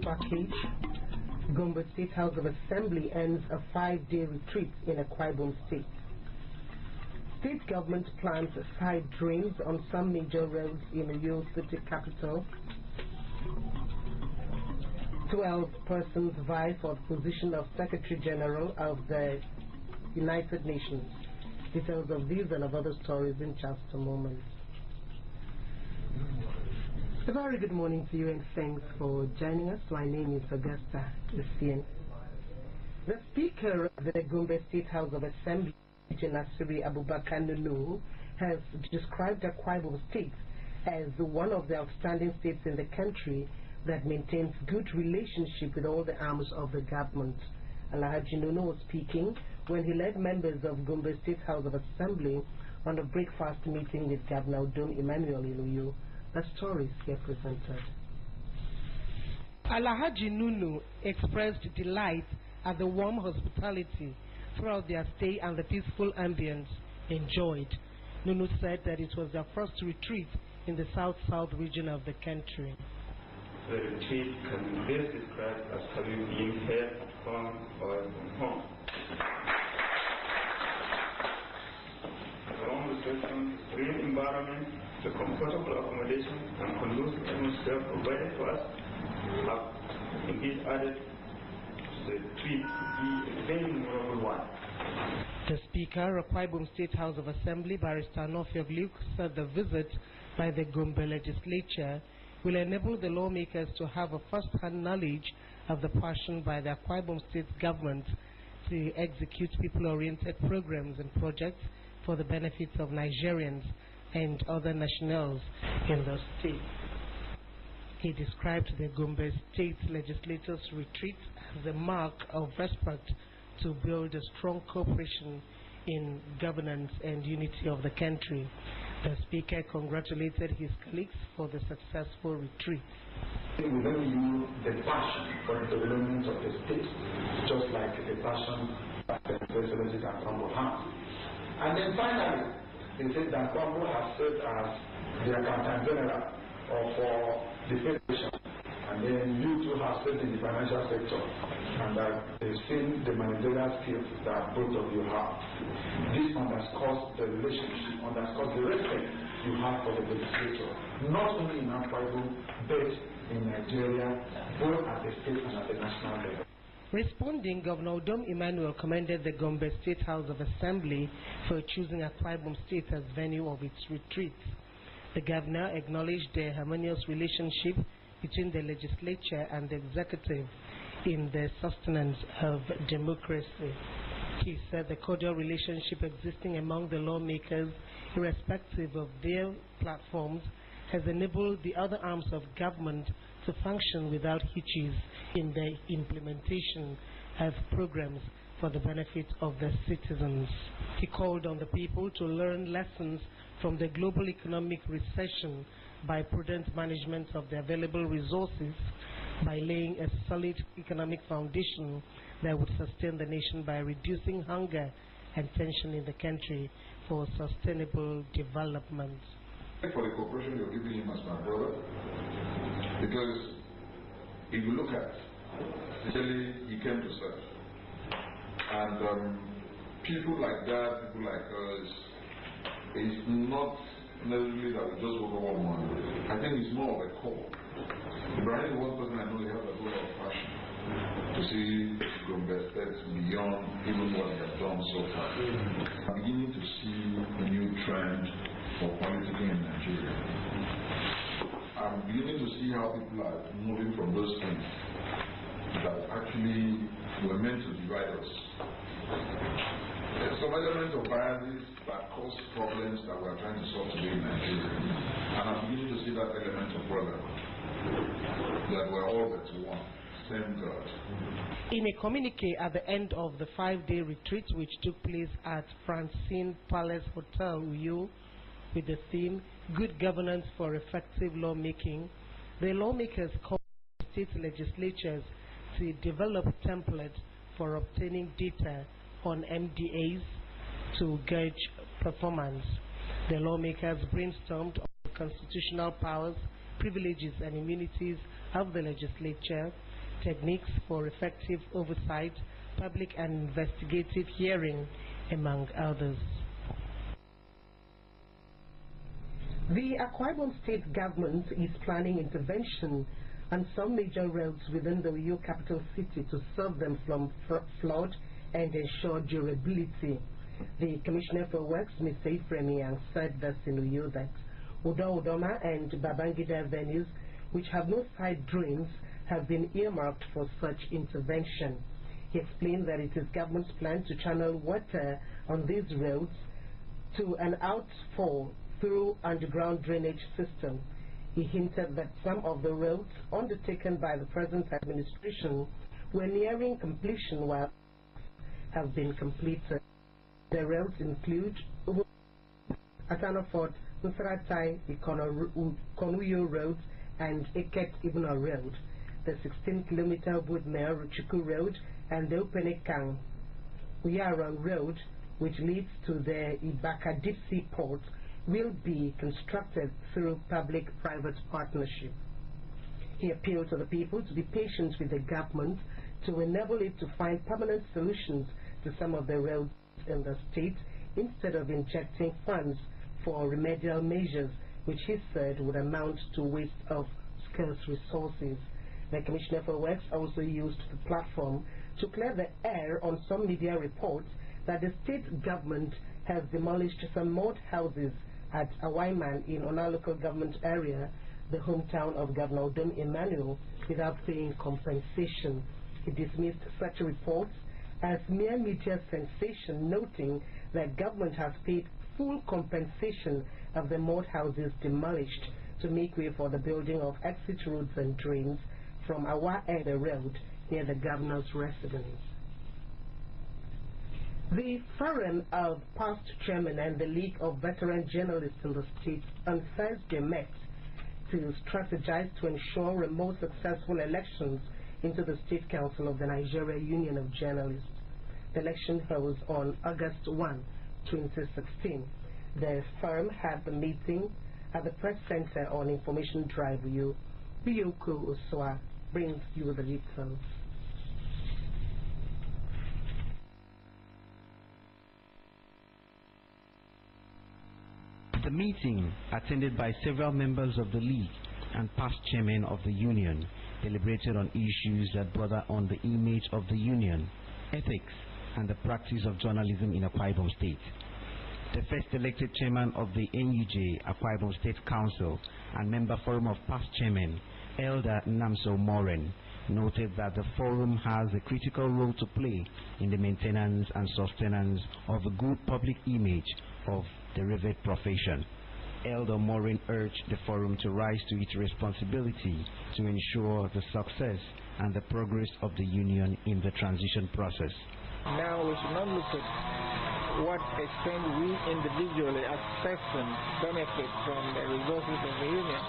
package, Gombe State House of Assembly ends a 5-day retreat in Akwa Ibom State. State government plans side drains on some major roads in Uyo city capital. 12 persons vie for the position of Secretary General of the United Nations. Details of these and of other stories in just a moment. A very good morning to you and thanks for joining us. My name is Augusta Christian. The Speaker of the Gombe State House of Assembly, Nasiri Abubakar Nunu, has described Akwa Ibom State as one of the outstanding states in the country that maintains good relationship with all the arms of the government. Alhaji Nunu was speaking when he led members of Gombe State House of Assembly on a breakfast meeting with Governor Udom Emmanuel in Uyo. The stories here presented. Alhaji Nunu expressed delight at the warm hospitality throughout their stay and the peaceful ambience enjoyed. Nunu said that it was their first retreat in the south-south region of the country. The retreat can be best described as having been held at home or from home. The home reception, serene environment, the comfortable accommodation and conducive atmosphere provided to us have indeed added to the trip to be a very memorable one. The Speaker of Akwa Ibom State House of Assembly, Barrister Nofio Luke, said the visit by the Gombe legislature will enable the lawmakers to have a first-hand knowledge of the passion by the Akwa Ibom State government to execute people-oriented programs and projects for the benefit of Nigerians and other nationals in the state. He described the Gombe State Legislators' retreat as a mark of respect to build a strong cooperation in governance and unity of the country. The Speaker congratulated his colleagues for the successful retreat. We don't use the passion for the development of the state, just like the passion that the Presidency Dankwambo has. And then finally, they said Dankwambo has served as the Accountant General for the Federation. And then you too have served in the financial sector, and that they've seen the managerial skills that both of you have. This underscores the relationship, underscores the respect you have for the legislature, not only in Akwa Ibom, but in Nigeria, both at the state and at the national level. Responding, Governor Udom Emmanuel commended the Gombe State House of Assembly for choosing Akwa Ibom State as venue of its retreat. The governor acknowledged the harmonious relationship between the legislature and the executive in the sustenance of democracy. He said the cordial relationship existing among the lawmakers, irrespective of their platforms, has enabled the other arms of government to function without hitches in the implementation of programs for the benefit of the citizens. He called on the people to learn lessons from the global economic recession by prudent management of the available resources, by laying a solid economic foundation that would sustain the nation by reducing hunger and tension in the country for sustainable development. For the cooperation you're giving him as my brother, because if you look at, essentially he came to serve. And people like that, people like us, it's not necessarily that we just work on one. I think it's more of a core. Ibrahim is one person I know he has a lot of passion to see Gombe State beyond even what they have done so far. I'm beginning to see a new trend for politicking in Nigeria. I'm beginning to see how people are moving from those things that actually were meant to divide us. There's some elements of biases that cause problems that we're trying to solve today in Nigeria. And I'm beginning to see that element of brotherhood, that we're all but one, same God. In a communique at the end of the 5-day retreat, which took place at Francine Palace Hotel, Uyo, with the theme, Good Governance for Effective Lawmaking, the lawmakers called state legislatures to develop templates for obtaining data on MDAs to gauge performance. The lawmakers brainstormed on the constitutional powers, privileges and immunities of the legislature, techniques for effective oversight, public and investigative hearing, among others. The Akwa Ibom State government is planning intervention on some major roads within the Uyo capital city to save them from flood and ensure durability. The Commissioner for Works, Mr. Ephraim Yang, said this in Uyo that Udoma and Babangida avenues, which have no side drains, have been earmarked for such intervention. He explained that it is government's plan to channel water on these roads to an outfall through underground drainage system. He hinted that some of the roads undertaken by the present administration were nearing completion while have been completed. The roads include Atanafort, Nsaratai, Konuyo Road, and Eket Ibuna Road. The 16-kilometer Woodmere Ruchuku Road and the Openekang Uyarong Road, which leads to the Ibaka Deep Sea Port, will be constructed through public-private partnership. He appealed to the people to be patient with the government to enable it to find permanent solutions to some of the roads in the state instead of injecting funds for remedial measures, which he said would amount to waste of scarce resources. The Commissioner for Works also used the platform to clear the air on some media reports that the state government has demolished some mud houses at Awaiman in Ona local government area, the hometown of Governor Udom Emmanuel, without paying compensation. He dismissed such reports as mere media sensation, noting that government has paid full compensation of the mud houses demolished to make way for the building of exit roads and drains from Awa Ede Road near the governor's residence. The Forum of Past Chairman and the League of Veteran Journalists in the state on Thursday met to strategize to ensure a more successful elections into the State Council of the Nigeria Union of Journalists. The election held on August 1, 2016. The firm had the meeting at the Press Center on Information Drive. Biyoko Oswa brings you the details. The meeting, attended by several members of the League and past chairmen of the Union, deliberated on issues that border on the image of the Union, ethics, and the practice of journalism in Akwa Ibom State. The first elected chairman of the NUJ Akwa Ibom State Council and member forum of past chairman, Elder Namso Moren, noted that the forum has a critical role to play in the maintenance and sustenance of a good public image of the revered profession. Elder Morin urged the forum to rise to its responsibility to ensure the success and the progress of the union in the transition process. Now we should not look at what extent we individually as persons benefit from the resources of the union,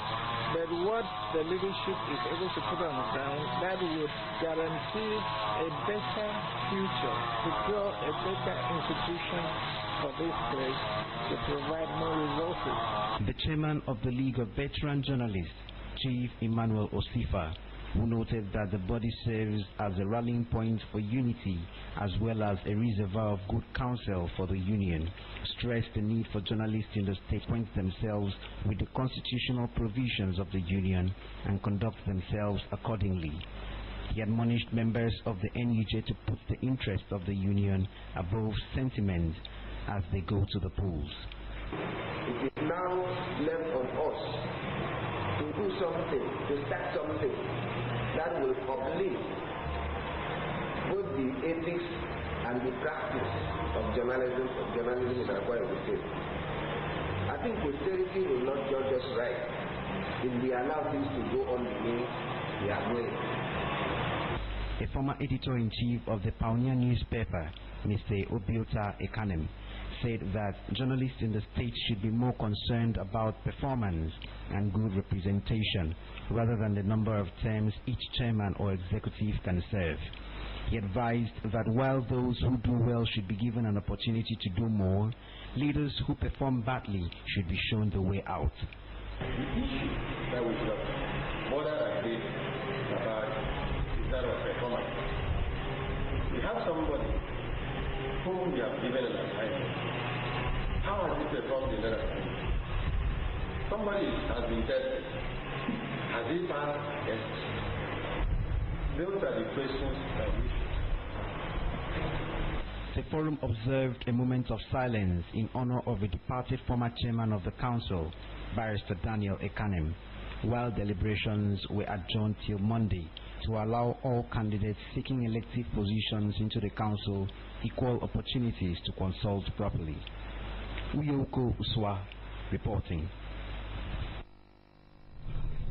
but what the leadership is able to put on the ground that would guarantee a better future, secure a better institution for this place to provide more resources. The chairman of the League of Veteran Journalists, Chief Emmanuel Osifa, who noted that the body serves as a rallying point for unity as well as a reservoir of good counsel for the union, stressed the need for journalists in the state to acquaint themselves with the constitutional provisions of the union and conduct themselves accordingly. He admonished members of the NUJ to put the interest of the union above sentiment as they go to the polls. It is now left on us to do something, to start something that will uplift both the ethics and the practice of journalism in Akwa Ibom State. I think posterity will not judge us right if we allow things to go on the way they are going. A former editor-in-chief of the Pioneer newspaper, Mr. Obiota Ekanem, said that journalists in the state should be more concerned about performance and good representation rather than the number of terms each chairman or executive can serve. He advised that while those who do well should be given an opportunity to do more, leaders who perform badly should be shown the way out. The issue that we should have more than agreed about is that of somebody whom you have given an assignment. How has he performed in that assignment? Somebody has been tested. Has he passed the test? Those are the questions that we should. The forum observed a moment of silence in honor of a departed former chairman of the council, Barrister Daniel Ekanem, while deliberations were adjourned till Monday to allow all candidates seeking elective positions into the council equal opportunities to consult properly. Uyoko Uswa reporting.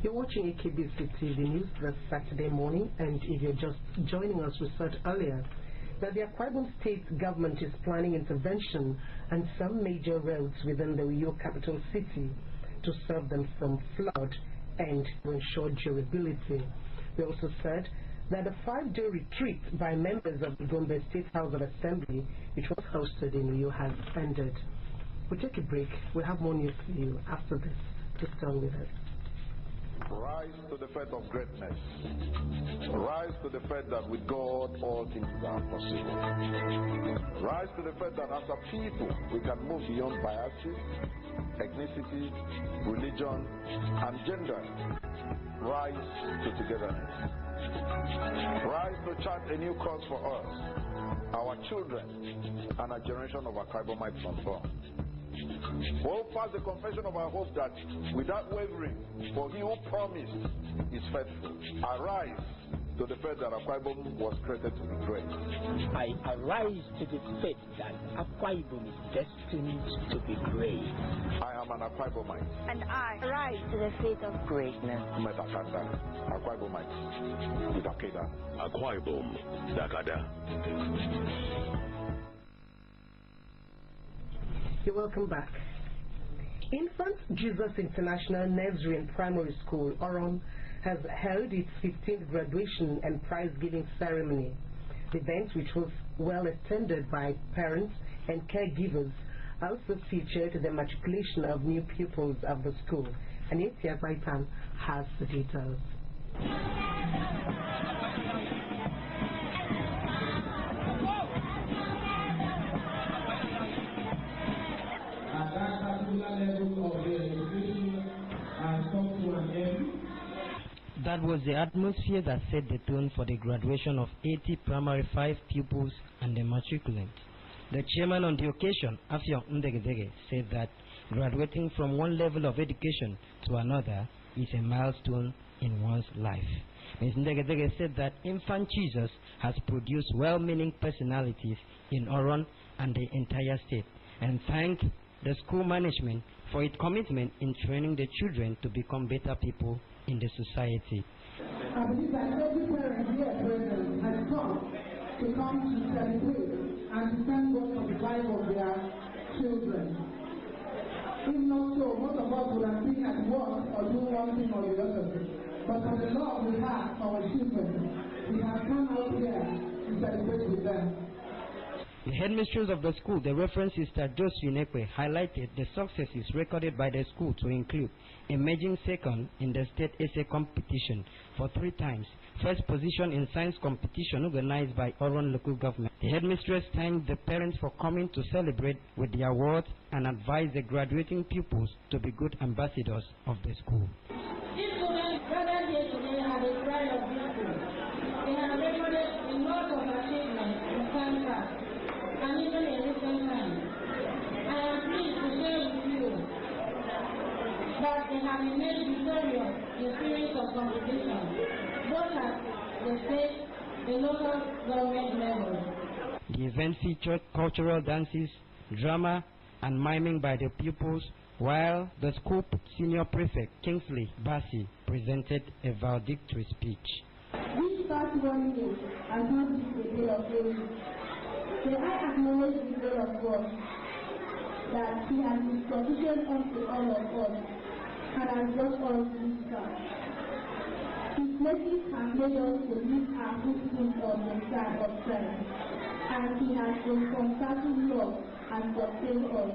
You're watching AKBC TV News this Saturday morning, and if you're just joining us, we said earlier that the Akwa Ibom State government is planning intervention on some major roads within the Uyo capital city to serve them from flood and to ensure durability. We also said that a 5-day retreat by members of the Gombe State House of Assembly, which was hosted in Uyo, has ended. We'll take a break. We'll have more news for you after this. Just stay with us. Rise to the faith of greatness. Rise to the faith that with God all things are possible. Rise to the faith that as a people we can move beyond biases, ethnicity, religion, and gender. Rise to togetherness. Rise to chart a new course for us, our children, and a generation of Akwa Ibomites unborn. Hold fast the confession of our hope that without wavering, for he who promised is faithful. Arise to the faith that Akwa Ibom was created to be great. I arise to the faith that Akwa Ibom is destined to be great. I am an Akwa Ibomite. And I rise to the faith of greatness. Metakanda, Akwa Ibomite, Dakada. Akwa Ibom, Dakada. You're welcome back. Infant Jesus International Nursery and Primary School, Oron, has held its 15th graduation and prize-giving ceremony. The event, which was well attended by parents and caregivers, also featured the matriculation of new pupils of the school. And Etia Baitan has the details. That was the atmosphere that set the tone for the graduation of 80 primary 5 pupils and the matriculant. The chairman on the occasion, Afio Ndegedege, said that graduating from one level of education to another is a milestone in one's life. Ms. Ndegedege said that Infant Jesus has produced well-meaning personalities in Oron and the entire state, and thanked the school management for its commitment in training the children to become better people in the society. I believe that every parent here present has come to celebrate and to thank God for the life of their children. If not so, most of us would have been at work or doing one thing or the other. But for the love we have for our children, we have come out here to celebrate with them. The headmistress of the school, the Reverend Sister Josie Nekwe, highlighted the successes recorded by the school to include emerging second in the state essay competition for 3 times, first position in science competition organized by Oron local government. The headmistress thanked the parents for coming to celebrate with the awards and advised the graduating pupils to be good ambassadors of the school. These students gathered here today are the pride of this school. They have recorded a lot of achievements in science and even in recent times. I am pleased to share with you that they have been made victorious in series of competitions, both at the state, the local government level. The event featured cultural dances, drama, and miming by the pupils, while the school senior prefect, Kingsley Bassi, presented a valedictory speech. This past 1 year has not been a day of failure. May I acknowledge the word of God that He has been sufficient unto all of us and has brought us this far. His mercy has made us to lift our footprints on the side of strength, and He has been concerted love and sustained us.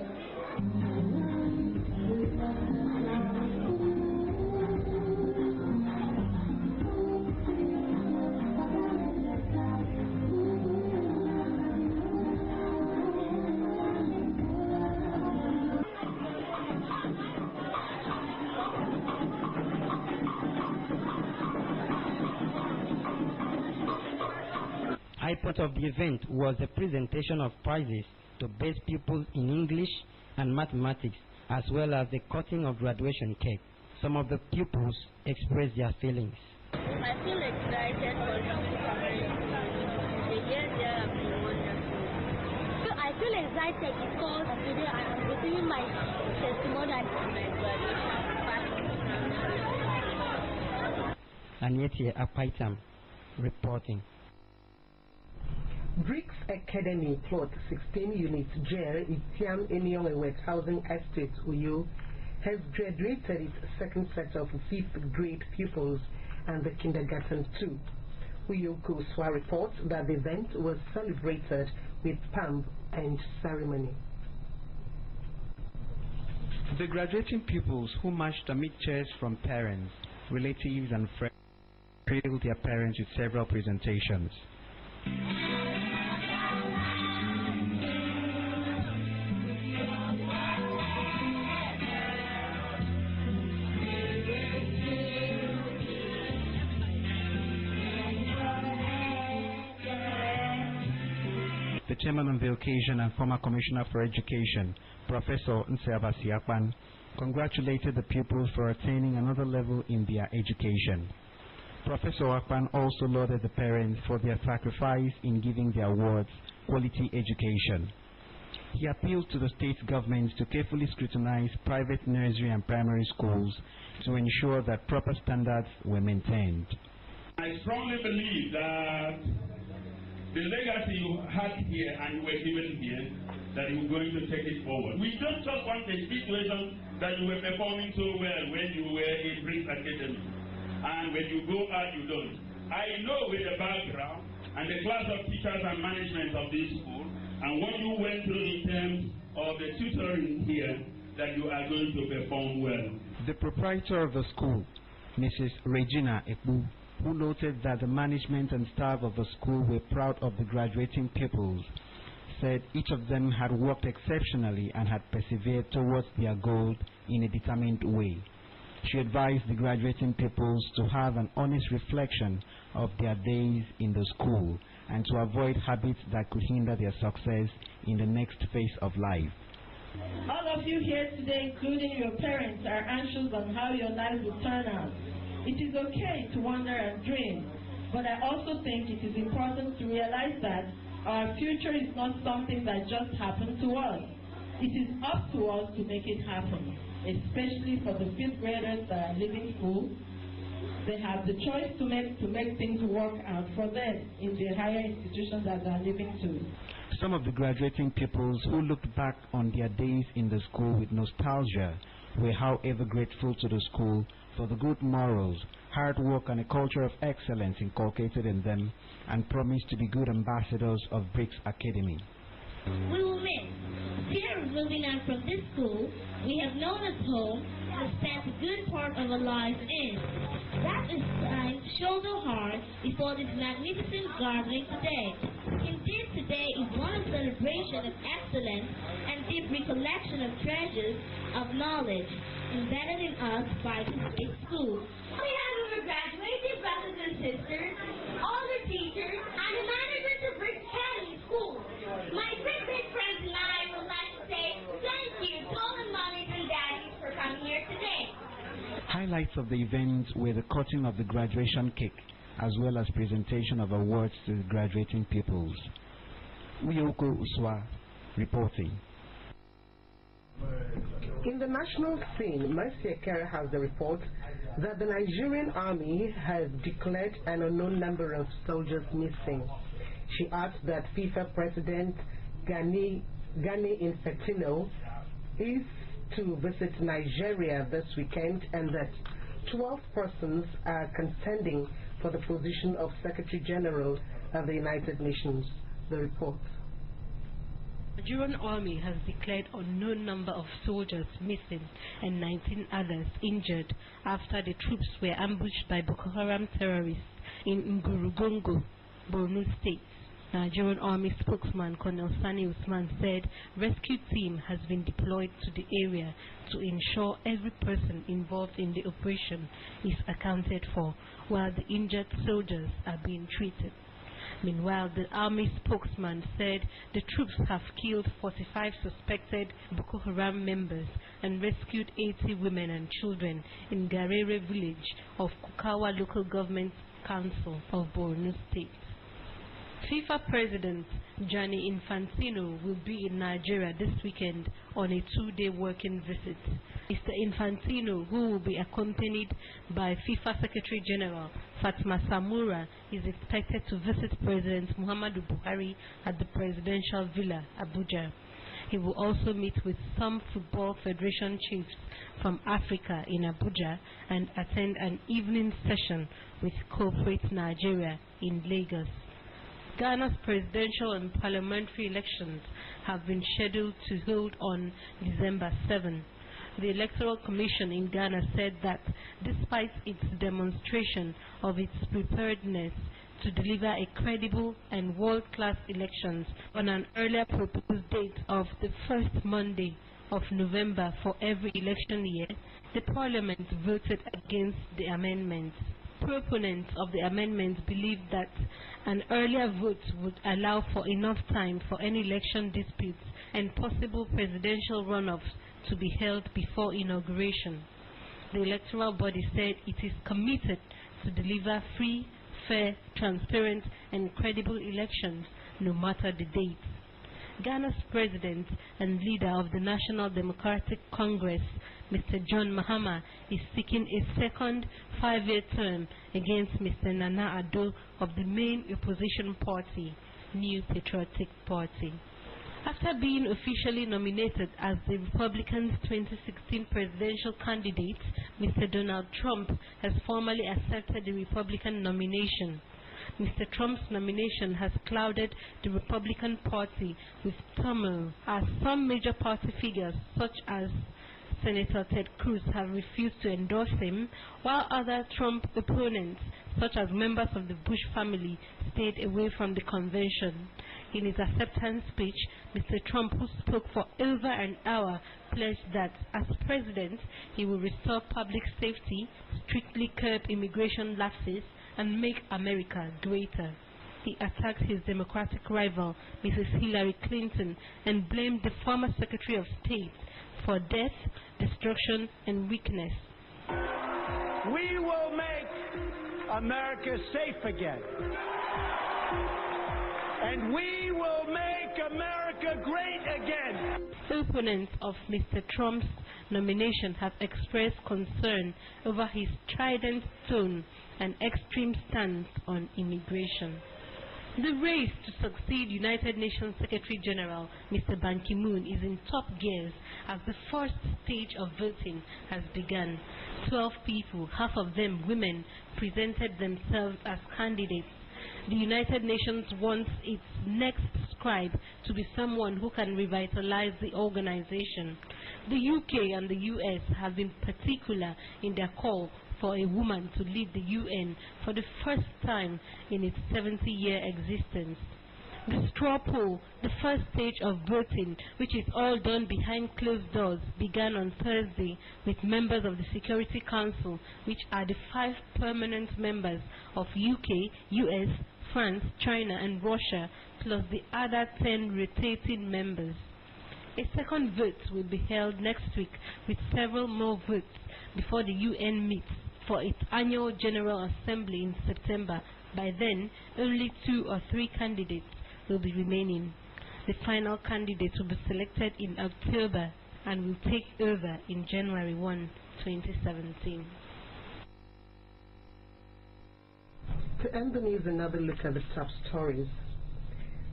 high point of the event was the presentation of prizes to best pupils in English and mathematics, as well as the cutting of graduation cake. Some of the pupils expressed their feelings. I feel excited for the year there have been wonderful. So I feel excited because today I am receiving my testimony and my graduation. Anyetie Apaitam reporting. BRICS Academy plot 16 units jail Itiam Eniowe West Housing Estate Uyo has graduated its second set of 5th grade pupils and the kindergarten too. Uyo Kuswa reports that the event was celebrated with pomp and ceremony. The graduating pupils who marched amid cheers from parents, relatives and friends thrilled their parents with several presentations. The chairman on the occasion and former Commissioner for Education, Professor Nseba Siakpan, congratulated the pupils for attaining another level in their education. Professor Akpan also lauded the parents for their sacrifice in giving their wards quality education. He appealed to the state governments to carefully scrutinize private nursery and primary schools to ensure that proper standards were maintained. I strongly believe that the legacy you had here and you were given here, that you were going to take it forward. We don't just want a situation that you were performing so well when you were in BRICS Academy, and when you go out you don't. I know with the background and the class of teachers and management of this school and what you went through in terms of the tutoring here, that you are going to perform well. The proprietor of the school, Mrs. Regina Ekbu, who noted that the management and staff of the school were proud of the graduating pupils, said each of them had worked exceptionally and had persevered towards their goal in a determined way. She advised the graduating pupils to have an honest reflection of their days in the school and to avoid habits that could hinder their success in the next phase of life. All of you here today, including your parents, are anxious on how your life will turn out. It is okay to wonder and dream, but I also think it is important to realize that our future is not something that just happened to us. It is up to us to make it happen, especially for the 5th graders that are leaving school. They have the choice to make things work out for them in the higher institutions that they are leaving to. Some of the graduating pupils who looked back on their days in the school with nostalgia were however grateful to the school for the good morals, hard work and a culture of excellence inculcated in them, and promised to be good ambassadors of BRICS Academy. We will miss. Fear of moving on from this school we have known as home and spent a good part of our lives in. That is time to shoulder hard before this magnificent gathering today. Indeed, today is one of celebration of excellence and deep recollection of treasures of knowledge embedded in us by this great school. We have our graduating brothers and sisters, all the teachers, and the managers of BRICS Academy School. My great friends and I would like to say thank you to all the mommies and daddies for coming here today. Highlights of the event were the cutting of the graduation cake, as well as presentation of awards to the graduating pupils. Uyoko Uswa reporting. In the national scene, Mercy Ekere has the report that the Nigerian army has declared an unknown number of soldiers missing. She adds that FIFA President Gani Infantino is to visit Nigeria this weekend and that 12 persons are contending for the position of Secretary General of the United Nations. The report. The Nigerian army has declared an unknown number of soldiers missing and 19 others injured after the troops were ambushed by Boko Haram terrorists in Ngurugongo, Borno State. Nigerian Army spokesman Colonel Sani Usman said rescue team has been deployed to the area to ensure every person involved in the operation is accounted for while the injured soldiers are being treated. Meanwhile, the army spokesman said the troops have killed 45 suspected Boko Haram members and rescued 80 women and children in Garere village of Kukawa Local Government Council of Borno State. FIFA President Gianni Infantino will be in Nigeria this weekend on a 2-day working visit. Mr. Infantino, who will be accompanied by FIFA Secretary General Fatma Samura, is expected to visit President Muhammadu Buhari at the Presidential Villa, Abuja. He will also meet with some football federation chiefs from Africa in Abuja and attend an evening session with Corporate Nigeria in Lagos. Ghana's presidential and parliamentary elections have been scheduled to hold on December 7. The Electoral Commission in Ghana said that despite its demonstration of its preparedness to deliver a credible and world-class elections on an earlier proposed date of the first Monday of November for every election year, the Parliament voted against the amendments. Proponents of the amendment believe that an earlier vote would allow for enough time for any election disputes and possible presidential runoffs to be held before inauguration. The electoral body said it is committed to deliver free, fair, transparent and credible elections no matter the date. Ghana's president and leader of the National Democratic Congress, Mr. John Mahama, is seeking a second 5-year term against Mr. Nana Addo of the main opposition party, New Patriotic Party. After being officially nominated as the Republicans' 2016 presidential candidate, Mr. Donald Trump has formally accepted the Republican nomination. Mr. Trump's nomination has clouded the Republican Party with turmoil as some major party figures such as Senator Ted Cruz have refused to endorse him, while other Trump opponents such as members of the Bush family stayed away from the convention. In his acceptance speech, Mr. Trump, who spoke for over an hour, pledged that as president he will restore public safety, strictly curb immigration lapses, and make America greater. He attacked his Democratic rival, Mrs. Hillary Clinton, and blamed the former Secretary of State for death, destruction, and weakness. We will make America safe again. And we will make America great again. Opponents of Mr. Trump's nomination have expressed concern over his strident tone and extreme stance on immigration. The race to succeed United Nations Secretary General Mr. Ban Ki-moon is in top gears as the first stage of voting has begun. 12 people, half of them women, presented themselves as candidates. The United Nations wants its next scribe to be someone who can revitalize the organization. The UK and the US have been particular in their call for a woman to lead the UN for the first time in its 70-year existence. The straw poll, the first stage of voting, which is all done behind closed doors, began on Thursday with members of the Security Council, which are the 5 permanent members of UK, US, France, China and Russia, plus the other 10 rotating members. A second vote will be held next week with several more votes before the UN meets for its annual General Assembly in September. By then, only 2 or 3 candidates will be remaining. The final candidate will be selected in October and will take over in January 1, 2017. To end the news, another look at the top stories.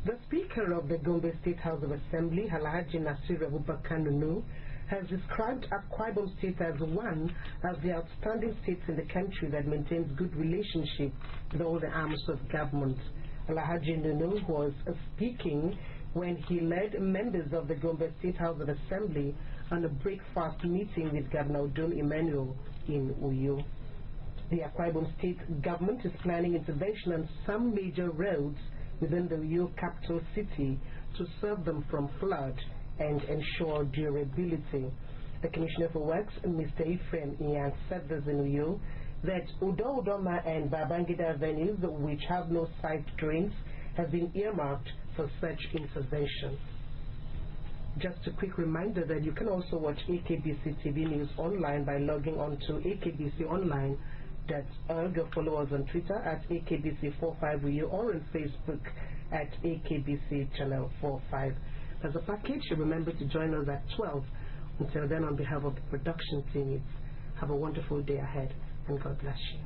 The Speaker of the Gombe State House of Assembly, Alhaji Nasir Abubakar Nunu, has described Akwa Ibom State as one of the outstanding states in the country that maintains good relationship with all the arms of government. Alhaji Nunu was speaking when he led members of the Gombe State House of Assembly on a breakfast meeting with Governor Udom Emmanuel in Uyo. The Akwa Ibom State government is planning intervention on some major roads within the Uyo capital city to save them from flood and ensure durability. The Commissioner for Works, Mr. Ephraim Iyan, said this in Uyo that Udo Udoma and Babangida avenues, which have no side drains, have been earmarked for such intervention. Just a quick reminder that you can also watch AKBC TV News online by logging on to akbconline.org or follow us on Twitter at AKBC45 or on Facebook at AKBC Channel 45. As a package, remember to join us at 12. Until then, on behalf of the production team, have a wonderful day ahead and God bless you.